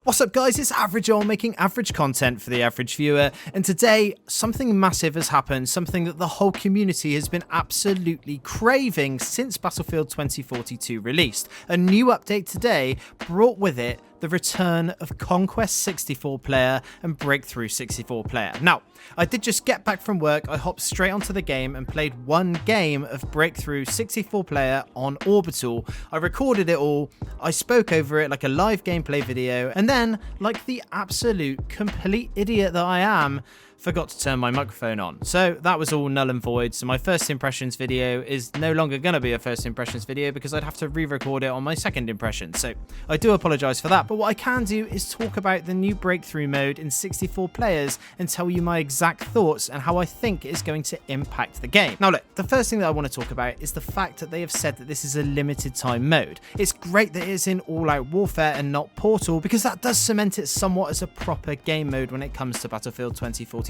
What's up guys, it's Average All making average content for the average viewer, and today something massive has happened, something that the whole community has been absolutely craving since Battlefield 2042 released. A new update today brought with it the return of Conquest 64 player and Breakthrough 64 player. Now, I did just get back from work, I hopped straight onto the game and played one game of Breakthrough 64 player on Orbital. I recorded it all, I spoke over it like a live gameplay video, and then, like the absolute complete idiot that I am, forgot to turn my microphone on. So that was all null and void. So my first impressions video is no longer going to be a first impressions video because I'd have to re-record it on my second impression. So I do apologize for that. But what I can do is talk about the new breakthrough mode in 64 players and tell you my exact thoughts and how I think it is going to impact the game. Now look, the first thing that I want to talk about is the fact that they have said that this is a limited time mode. It's great that it is in all out warfare and not Portal because that does cement it somewhat as a proper game mode when it comes to Battlefield 2042.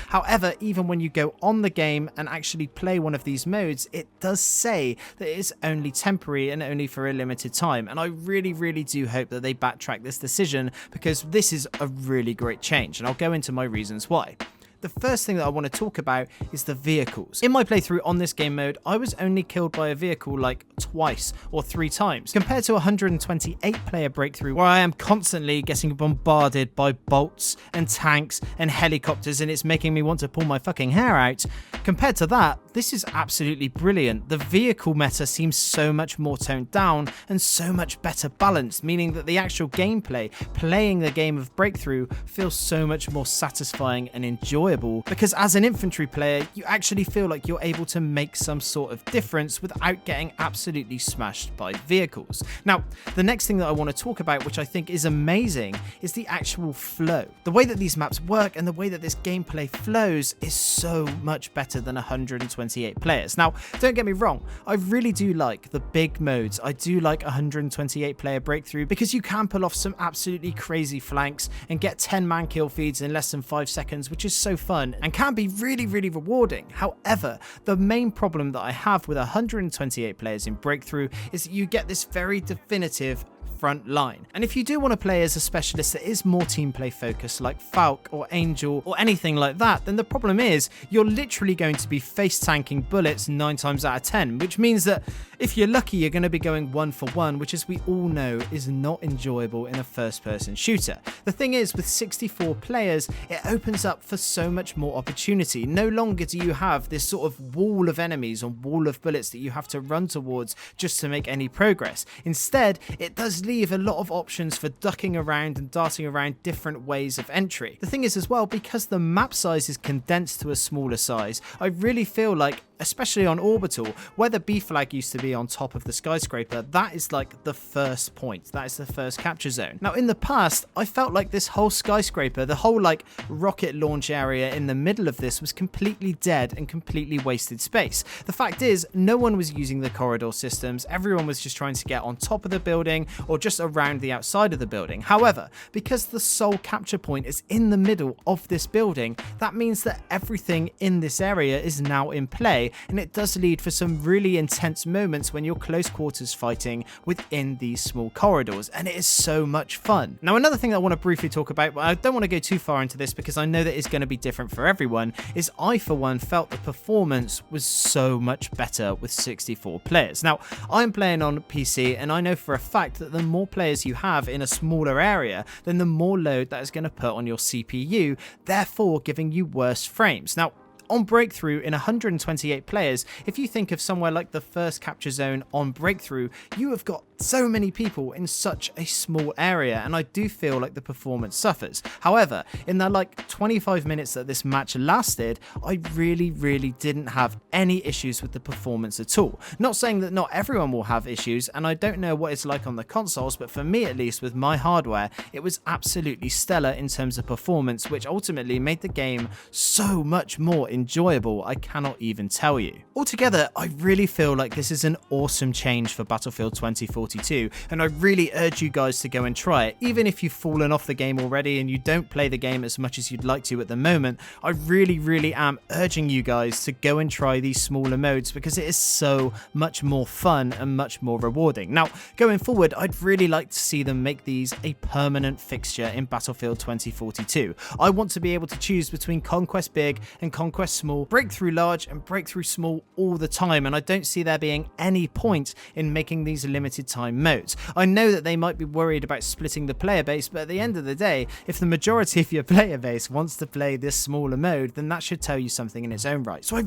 However, even when you go on the game and actually play one of these modes, it does say that it is only temporary and only for a limited time. And I really do hope that they backtrack this decision because this is a really great change, and I'll go into my reasons why. The first thing that I want to talk about is the vehicles. In my playthrough on this game mode, I was only killed by a vehicle like twice or 3 times, compared to a 128 player breakthrough where I am constantly getting bombarded by bolts and tanks and helicopters and it's making me want to pull my fucking hair out. Compared to that, this is absolutely brilliant. The vehicle meta seems so much more toned down and so much better balanced, meaning that the actual gameplay, playing the game of Breakthrough, feels so much more satisfying and enjoyable because as an infantry player, you actually feel like you're able to make some sort of difference without getting absolutely smashed by vehicles. Now, the next thing that I want to talk about, which I think is amazing, is the actual flow. The way that these maps work and the way that this gameplay flows is so much better than 128 players. Now, don't get me wrong, I really do like the big modes. I do like 128 player breakthrough because you can pull off some absolutely crazy flanks and get 10-man kill feeds in less than 5 seconds, which is so fun and can be really rewarding. However, the main problem that I have with 128 players in Breakthrough is that you get this very definitive front line. And if you do want to play as a specialist that is more team play focused like Falk or Angel or anything like that, then the problem is you're literally going to be face tanking bullets 9 times out of 10, which means that if you're lucky you're going to be going 1 for 1, which as we all know is not enjoyable in a first person shooter. The thing is, with 64 players, it opens up for so much more opportunity. No longer do you have this sort of wall of enemies or wall of bullets that you have to run towards just to make any progress. Instead, it does leave a lot of options for ducking around and darting around different ways of entry. The thing is as well, because the map size is condensed to a smaller size, I really feel like, especially on Orbital, where the B flag used to be on top of the skyscraper, that is like the first point. That is the first capture zone. Now, in the past, I felt like this whole skyscraper, the whole like rocket launch area in the middle of this was completely dead and completely wasted space. The fact is, no one was using the corridor systems. Everyone was just trying to get on top of the building or just around the outside of the building. However, because the sole capture point is in the middle of this building, that means that everything in this area is now in play, and it does lead for some really intense moments when you're close quarters fighting within these small corridors, and it is so much fun. Now, another thing that I want to briefly talk about, but I don't want to go too far into this because I know that it's going to be different for everyone, is I for one felt the performance was so much better with 64 players. Now, I'm playing on PC and I know for a fact that the more players you have in a smaller area, then the more load that is going to put on your CPU, therefore giving you worse frames. Now, on Breakthrough in 128 players, if you think of somewhere like the first capture zone on Breakthrough, you have got so many people in such a small area, and I do feel like the performance suffers. However, in the like 25 minutes that this match lasted, I really didn't have any issues with the performance at all. Not saying that not everyone will have issues, and I don't know what it's like on the consoles, but for me at least with my hardware, it was absolutely stellar in terms of performance, which ultimately made the game so much more enjoyable, I cannot even tell you. Altogether, I really feel like this is an awesome change for Battlefield 2042, and I really urge you guys to go and try it. Even if you've fallen off the game already and you don't play the game as much as you'd like to at the moment, I really am urging you guys to go and try these smaller modes because it is so much more fun and much more rewarding. Now, going forward, I'd really like to see them make these a permanent fixture in Battlefield 2042. I want to be able to choose between Conquest Big and Conquest Small, Breakthrough Large and Breakthrough Small all the time, and I don't see there being any point in making these limited time modes. I know that they might be worried about splitting the player base, but at the end of the day, if the majority of your player base wants to play this smaller mode, then that should tell you something in its own right. So I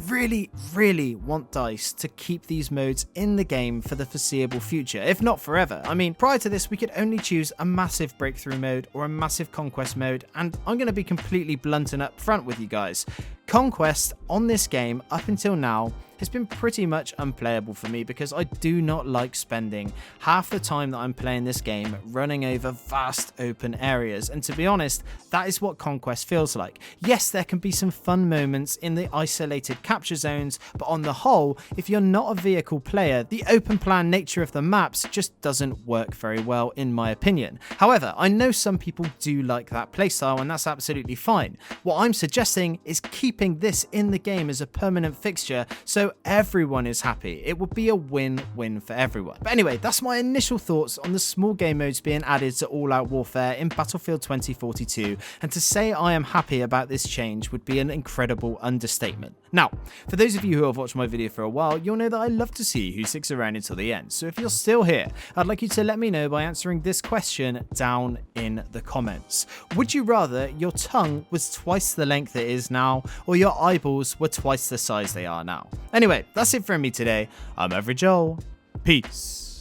really want DICE to keep these modes in the game for the foreseeable future, if not forever. I mean, prior to this, we could only choose a massive breakthrough mode or a massive conquest mode, and I'm going to be completely blunt and upfront with you guys. Conquest on this game up until now has been pretty much unplayable for me because I do not like spending half the time that I'm playing this game running over vast open areas, and to be honest, that is what Conquest feels like. Yes, there can be some fun moments in the isolated capture zones, but on the whole, if you're not a vehicle player, the open plan nature of the maps just doesn't work very well in my opinion. However, I know some people do like that playstyle, and that's absolutely fine. What I'm suggesting is keeping this in the game as a permanent fixture so everyone is happy. It would be a win-win for everyone. But anyway, that's my initial thoughts on the small game modes being added to All Out Warfare in Battlefield 2042, and to say I am happy about this change would be an incredible understatement. Now, for those of you who have watched my video for a while, you'll know that I love to see who sticks around until the end, so if you're still here, I'd like you to let me know by answering this question down in the comments. Would you rather your tongue was twice the length it is now, or your eyeballs were twice the size they are now? Anyway, that's it from me today. I'm Average Joel. Peace.